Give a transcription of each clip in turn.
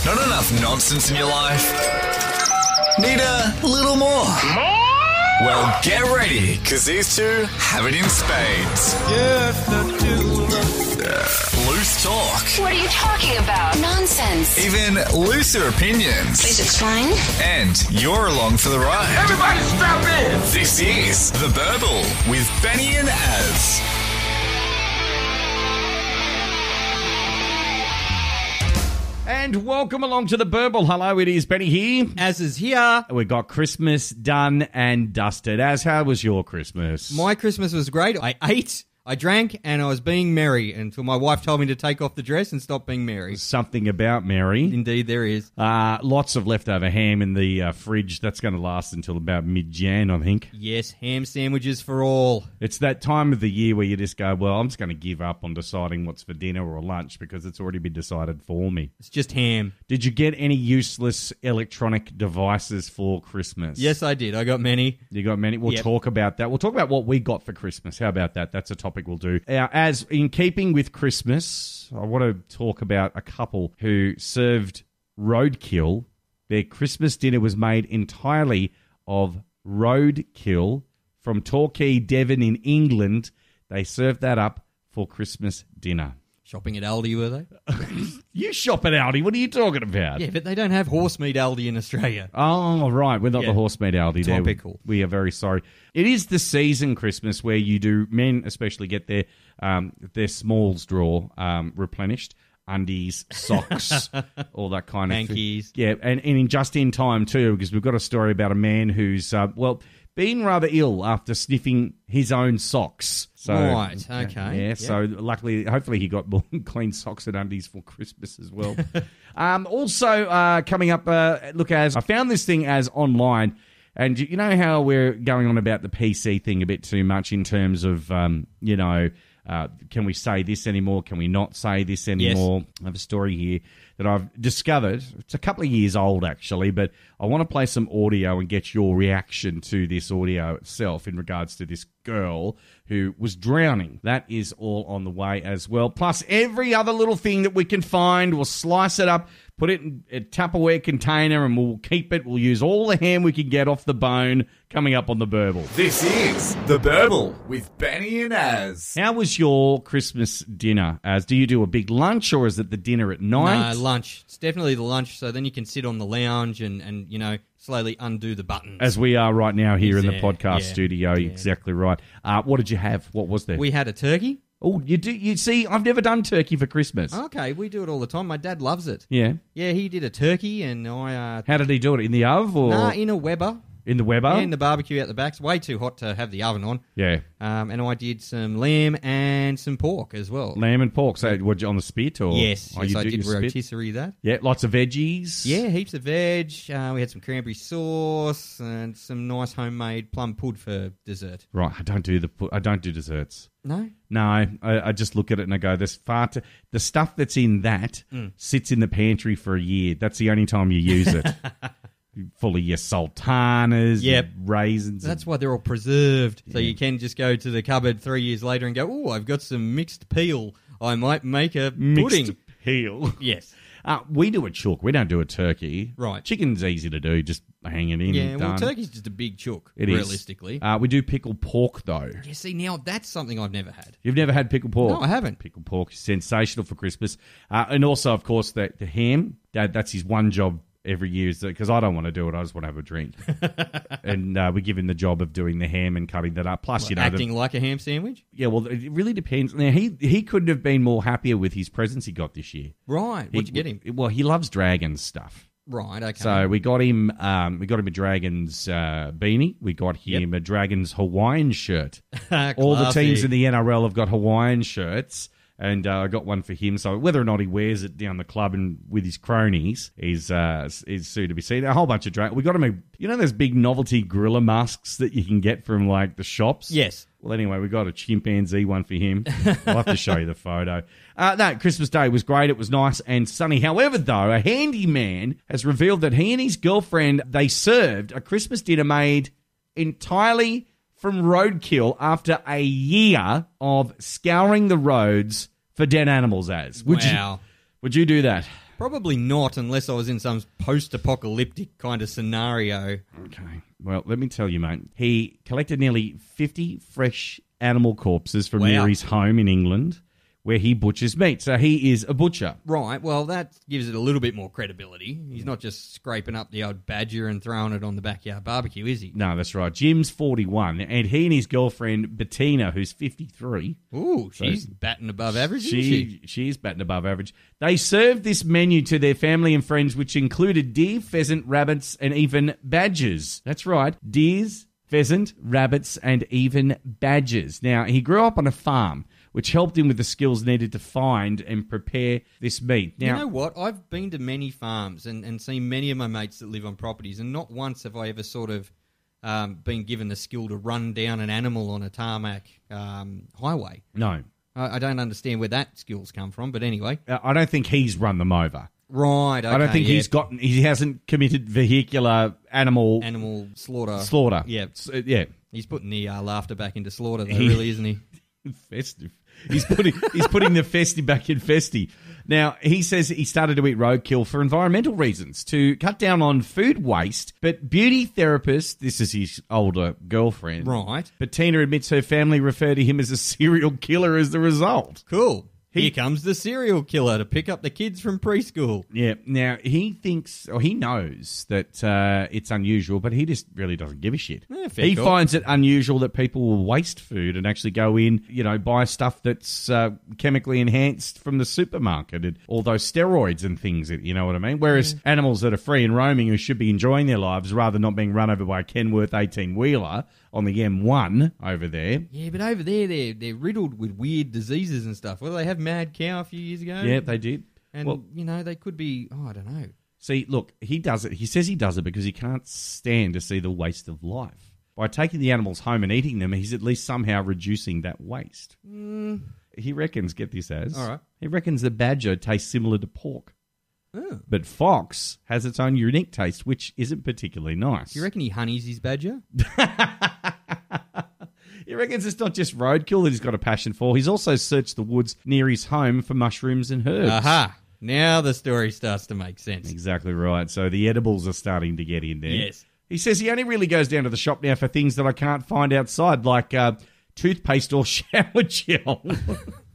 Not enough nonsense in your life? Need a little more? Well, get ready, because these two have it in spades. Loose talk. What are you talking about? Nonsense. Even looser opinions. Please explain. And you're along for the ride. Everybody strap in! This is The Burble with Benny and Az. And welcome along to The Burble. Hello, it is Benny here. Az is here. We got Christmas done and dusted. Az, how was your Christmas? My Christmas was great. I ate, I drank, and I was being merry until my wife told me to take off the dress and stop being merry. Something about Mary. Indeed, there is. Lots of leftover ham in the fridge. That's going to last until about mid-Jan, I think. Yes, ham sandwiches for all. It's that time of the year where you just go, well, I'm just going to give up on deciding what's for dinner or lunch because it's already been decided for me. It's just ham. Did you get any useless electronic devices for Christmas? Yes, I did. I got many. You got many? We'll talk about that. We'll talk about what we got for Christmas. How about that? That's a topic we'll do. As in keeping with Christmas, I want to talk about a couple who served roadkill. Their Christmas dinner was made entirely of roadkill from Torquay, Devon in England. They served that up for Christmas dinner. Shopping at Aldi, were they? You shop at Aldi. What are you talking about? Yeah, but they don't have horse meat Aldi in Australia. Oh, right. We're not the horse meat Aldi there. Topical. We are very sorry. It is the season, Christmas, where you do, men especially, get their smalls drawer replenished. Undies, socks, all that kind of thing. Hankies. Yeah, and in just in time, too, because we've got a story about a man who's, been rather ill after sniffing his own socks. So, right, okay. Yeah, so luckily, hopefully he got more clean socks and undies for Christmas as well. Also, coming up, look, Az, I found this thing as online, and you know how we're going on about the PC thing a bit too much in terms of, can we say this anymore? Can we not say this anymore? Yes. I have a story here that I've discovered. It's a couple of years old, actually, but I want to play some audio and get your reaction to this audio itself in regards to this girl who was drowning. That is all on the way as well. Plus, every other little thing that we can find, we'll slice it up, put it in a Tupperware container, and we'll keep it. We'll use all the ham we can get off the bone coming up on The Burble. This is The Burble with Benny and Az. How was your Christmas dinner, Az? Do you do a big lunch, or is it the dinner at night? No, lunch. It's definitely the lunch, so then you can sit on the lounge and slowly undo the buttons. As we are right now here in the podcast studio. Yeah. Exactly right. What did you have? What was there? We had a turkey. Oh, you do? You see, I've never done turkey for Christmas. Okay, we do it all the time. My dad loves it. Yeah. Yeah, he did a turkey, and I... How did he do it? In the oven? Or? Nah, in a Weber. In the Weber? Yeah, in the barbecue out the back. It's way too hot to have the oven on. Yeah. And I did some lamb and some pork as well. Lamb and pork. So, what, on the spit? Or? Yes, I did rotisserie that. Yeah, lots of veggies. Yeah, heaps of veg. We had some cranberry sauce and some nice homemade plum pud for dessert. Right, I don't do desserts. No? No, I just look at it and I go, there's far too... The stuff that's in that sits in the pantry for a year. That's the only time you use it. Full of your sultanas, your raisins. That's why they're all preserved. So you can just go to the cupboard 3 years later and go, oh, I've got some mixed peel. I might make a pudding. Mixed peel? Yes. We do a chook. We don't do a turkey. Right. Chicken's easy to do. Just hang it in. Yeah, done. well, turkey's just a big chook, it realistically. We do pickled pork, though. Yeah, see, now that's something I've never had. You've never had pickled pork? No, I haven't. Pickled pork is sensational for Christmas. And also, of course, the ham. That's his one job every year, because I don't want to do it. I just want to have a drink. And we give him the job of doing the ham and cutting that up. Plus, acting like a ham sandwich? Yeah, well, it really depends. Now, he couldn't have been more happier with his presents he got this year. Right. What'd you get him? Well, he loves dragons stuff. Right, okay. So we got him a Dragons beanie. We got him a Dragons Hawaiian shirt. All the teams in the NRL have got Hawaiian shirts. And I got one for him. So whether or not he wears it down the club and with his cronies is soon to be seen. A whole bunch of we got him those big novelty gorilla masks that you can get from like the shops? Yes. Well, anyway, we got a chimpanzee one for him. I'll have to show you the photo. Christmas Day was great. It was nice and sunny. However, though, a handyman has revealed that he and his girlfriend, they served a Christmas dinner made entirely from roadkill after a year of scouring the roads for dead animals. Would you do that? Probably not unless I was in some post-apocalyptic kind of scenario. Okay. Well, let me tell you, mate. He collected nearly 50 fresh animal corpses from near his home in England, where he butchers meat. So he is a butcher. Right, well, that gives it a little bit more credibility. He's not just scraping up the old badger and throwing it on the backyard barbecue, is he? No, that's right. Jim's 41, and he and his girlfriend, Bettina, who's 53. Ooh, she's batting above average, isn't she? She is batting above average. They served this menu to their family and friends, which included deer, pheasant, rabbits, and even badgers. That's right, deers, pheasant, rabbits, and even badgers. Now, he grew up on a farm, which helped him with the skills needed to find and prepare this meat. Now, you know what? I've been to many farms and seen many of my mates that live on properties, and not once have I ever sort of been given the skill to run down an animal on a tarmac highway. No. I don't understand where that skill's come from, but anyway. I don't think he's run them over. Right, okay, I don't think he hasn't committed vehicular animal slaughter. Yeah. Yeah. He's putting the laughter back into slaughter, though, really, isn't he? Festive. He's putting the festive back in festy. Now, he says he started to eat roadkill for environmental reasons, to cut down on food waste. But beauty therapist, this is his older girlfriend. Right. Bettina admits her family refer to him as a serial killer as the result. Cool. Here comes the serial killer to pick up the kids from preschool. Yeah. Now, he thinks, or he knows that it's unusual, but he just really doesn't give a shit. He finds it unusual that people will waste food and actually go in, buy stuff that's chemically enhanced from the supermarket and all those steroids and things, you know what I mean? Whereas animals that are free and roaming who should be enjoying their lives rather than not being run over by a Kenworth 18-wheeler on the M1 over there. Yeah, but over there, they're riddled with weird diseases and stuff. Well, they have mad cow a few years ago. Yeah, they did. And, they could be, I don't know. See, look, he does it. He says he does it because he can't stand to see the waste of life. By taking the animals home and eating them, he's at least somehow reducing that waste. He reckons, get this as, all right. He reckons the badger tastes similar to pork. Oh. But fox has its own unique taste, which isn't particularly nice. You reckon he honeys his badger? He reckons it's not just roadkill that he's got a passion for. He's also searched the woods near his home for mushrooms and herbs. Aha! Now the story starts to make sense. Exactly right. So the edibles are starting to get in there. Yes. He says he only really goes down to the shop now for things that I can't find outside, like toothpaste or shower gel.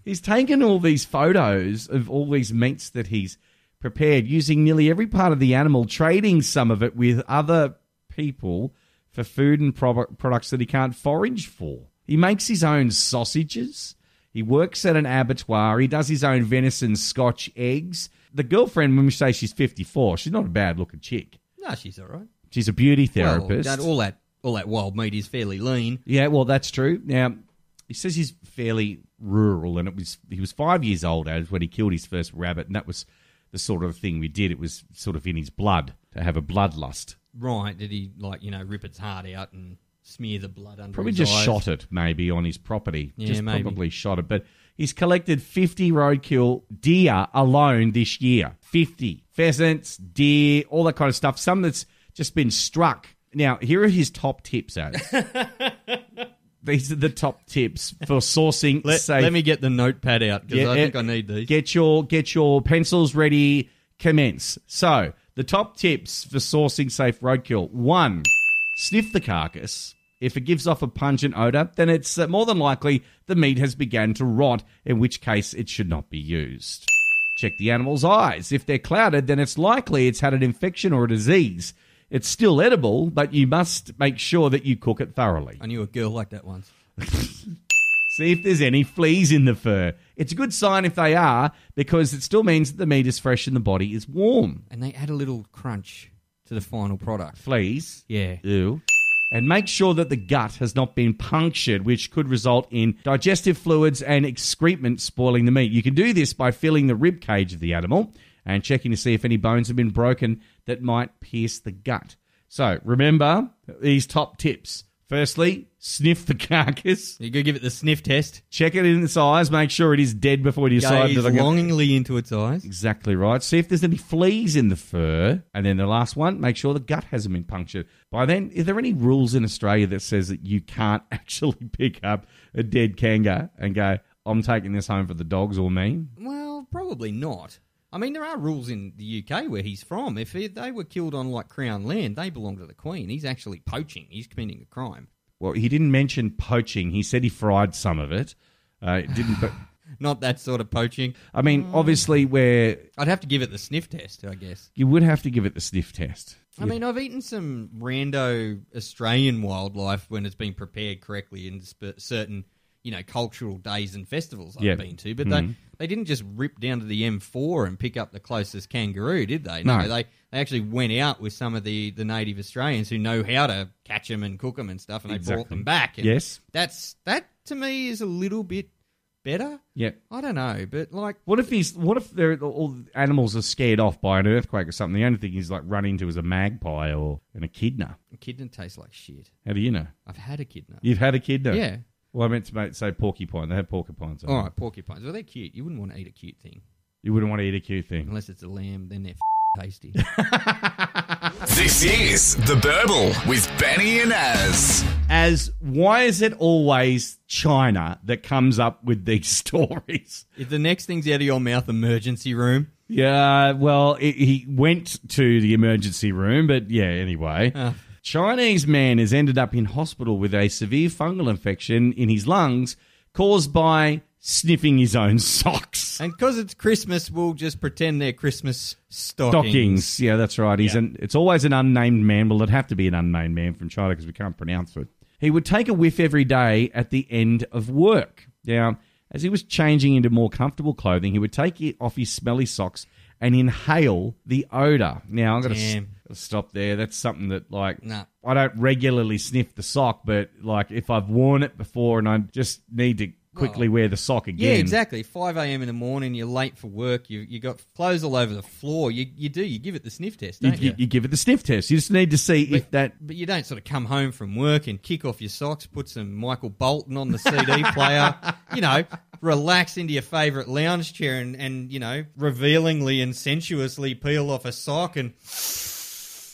He's taken all these photos of all these meats that he's prepared using nearly every part of the animal, trading some of it with other people for food and products that he can't forage for. He makes his own sausages. He works at an abattoir. He does his own venison Scotch eggs. The girlfriend, when we say she's 54, she's not a bad-looking chick. No, she's all right. She's a beauty therapist. Well, all that wild meat is fairly lean. Yeah, well, that's true. Now, he says he's fairly rural, and he was 5 years old when he killed his first rabbit, and that was the sort of thing we did. It was sort of in his blood to have a bloodlust. Right. Did he, rip its heart out and smear the blood under Probably his just eyes? Shot it, maybe, on his property. Yeah, just maybe. Probably shot it. But he's collected 50 roadkill deer alone this year. 50. Pheasants, deer, all that kind of stuff. Some that's just been struck. Now, here are his top tips, Ad. These are the top tips for sourcing safe. Let me get the notepad out, because I think I need these. Get your pencils ready. Commence. So, the top tips for sourcing safe roadkill. 1, sniff the carcass. If it gives off a pungent odour, then it's more than likely the meat has begun to rot, in which case it should not be used. Check the animal's eyes. If they're clouded, then it's likely it's had an infection or a disease. It's still edible, but you must make sure that you cook it thoroughly. I knew a girl like that once. See if there's any fleas in the fur. It's a good sign if they are, because it still means that the meat is fresh and the body is warm. And they add a little crunch to the final product. Fleas? Yeah. Ew. And make sure that the gut has not been punctured, which could result in digestive fluids and excrement spoiling the meat. You can do this by filling the rib cage of the animal and checking to see if any bones have been broken that might pierce the gut. So, remember these top tips. Firstly, sniff the carcass. You go give it the sniff test. Check it in its eyes. Make sure it is dead before you decide. Gaze longingly into its eyes. Exactly right. See if there's any fleas in the fur. And then the last one, make sure the gut hasn't been punctured. By then, are there any rules in Australia that says that you can't actually pick up a dead kangaroo and go, I'm taking this home for the dogs or me? Well, probably not. I mean, there are rules in the UK where he's from. If they were killed on, like, Crown land, they belong to the Queen. He's actually poaching. He's committing a crime. Well, he didn't mention poaching. He said he fried some of it. It didn't... But Not that sort of poaching. I mean, obviously, I'd have to give it the sniff test, I guess. you would have to give it the sniff test. I mean, I've eaten some rando Australian wildlife when it's been prepared correctly in certain, cultural days and festivals I've been to. But they didn't just rip down to the M4 and pick up the closest kangaroo, did they? No, they actually went out with some of the native Australians who know how to catch them and cook them and stuff, and they brought them back. And yes. That, to me, is a little bit better. Yeah. I don't know, but like... What if all the animals are scared off by an earthquake or something? The only thing he's like run into is a magpie or an echidna. Echidna tastes like shit. How do you know? I've had echidna. You've had echidna? Yeah. Well, I meant to say porcupine. They have porcupines. All right, porcupines. Well, they're cute. You wouldn't want to eat a cute thing. You wouldn't want to eat a cute thing. Unless it's a lamb, then they're tasty. This is The Burble with Benny and Az. Why is it always China that comes up with these stories? If the next thing's out of your mouth, emergency room. Yeah, well, he went to the emergency room, but yeah, anyway. Chinese man has ended up in hospital with a severe fungal infection in his lungs caused by sniffing his own socks. And because it's Christmas, we'll just pretend they're Christmas stockings. Yeah, that's right. It's always an unnamed man. Well, it'd have to be an unnamed man from China because we can't pronounce it. He would take a whiff every day at the end of work. Now, as he was changing into more comfortable clothing, he would take it off his smelly socks and inhale the odour. Now, I'm going to stop there. That's something that, I don't regularly sniff the sock, but, if I've worn it before and I just need to quickly wear the sock again. Yeah, exactly. 5 a.m. in the morning, you're late for work, you got clothes all over the floor. You give it the sniff test, don't you? You give it the sniff test. You just need to see if that... But you don't sort of come home from work and kick off your socks, put some Michael Bolton on the CD player, relax into your favourite lounge chair and revealingly and sensuously peel off a sock and...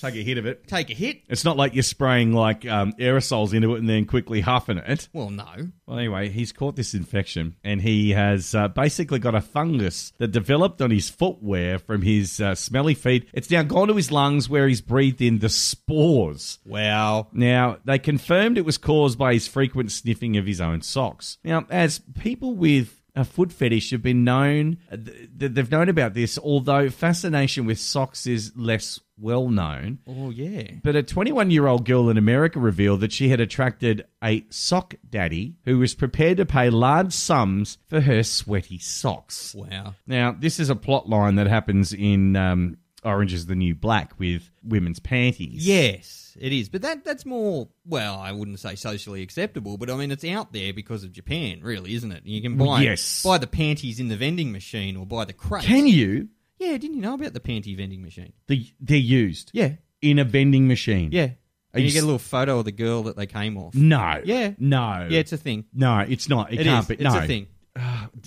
Take a hit of it. Take a hit. It's not like you're spraying aerosols into it and then quickly huffing it. Well, no. Well, anyway, he's caught this infection and he has basically got a fungus that developed on his footwear from his smelly feet. It's now gone to his lungs where he's breathed in the spores. Wow. Now, they confirmed it was caused by his frequent sniffing of his own socks. Now, as people with a foot fetish have been known, they've known about this, although fascination with socks is less well known. Oh, yeah. But a 21-year-old girl in America revealed that she had attracted a sock daddy who was prepared to pay large sums for her sweaty socks. Wow. Now, this is a plot line that happens in Orange is the New Black with women's panties. Yes, it is. But that's more, well, I wouldn't say socially acceptable, but I mean, it's out there because of Japan, really, isn't it? You can buy the panties in the vending machine or buy the crate. Can you? Yeah, didn't you know about the panty vending machine? They're used? Yeah. In a vending machine? Yeah. And you get a little photo of the girl that they came off. No. Yeah. No. Yeah, it's a thing. No, it's not. It can't be. It's a thing.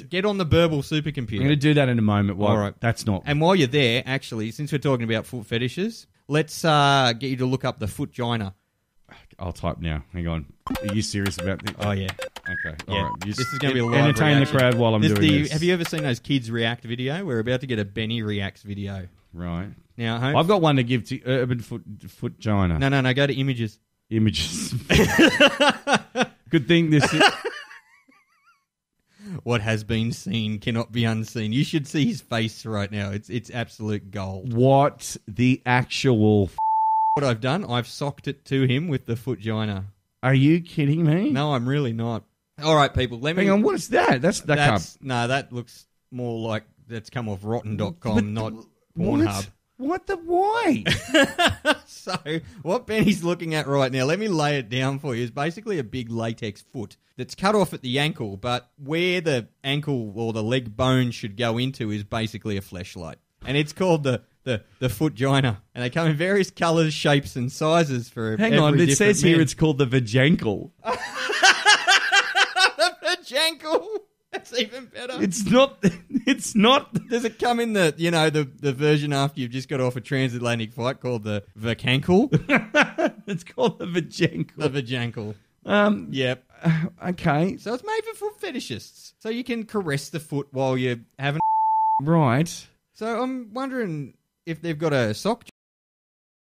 Get on the Burble supercomputer. I'm going to do that in a moment. All right. That's not... And while you're there, actually, since we're talking about foot fetishes, let's get you to look up the foot gina. I'll type now. Hang on. Are you serious about this? Oh, yeah. Okay. Yeah. All right. This is going to be a live entertain reaction. the crowd while I'm doing this. Have you ever seen those kids react video? We're about to get a Benny reacts video. Right. Now, I've got one to give to Urban Foot Gina. No. Go to images. Images. Good thing this is... What has been seen cannot be unseen. You should see his face right now. It's absolute gold. What the actual... What I've done, I've socked it to him with the foot gina. Are you kidding me? No, I'm really not. All right, people, let me... Hang on, what is that? No, that looks more like that's come off rotten.com, not Pornhub. What the why? So, what Benny's looking at right now, let me lay it down for you, is basically a big latex foot that's cut off at the ankle, but where the ankle or the leg bone should go into is basically a fleshlight. And it's called the foot gina. And they come in various colours, shapes and sizes for Hang on, it says here it's called the vajankle. The vajankle? That's even better. It's not. Does it come in the version after you've just got off a transatlantic flight called the vacankle? It's called the vajankle. The vajankle. Yep. Okay. So it's made for foot fetishists. So you can caress the foot while you're having... Right. So I'm wondering if they've got a sock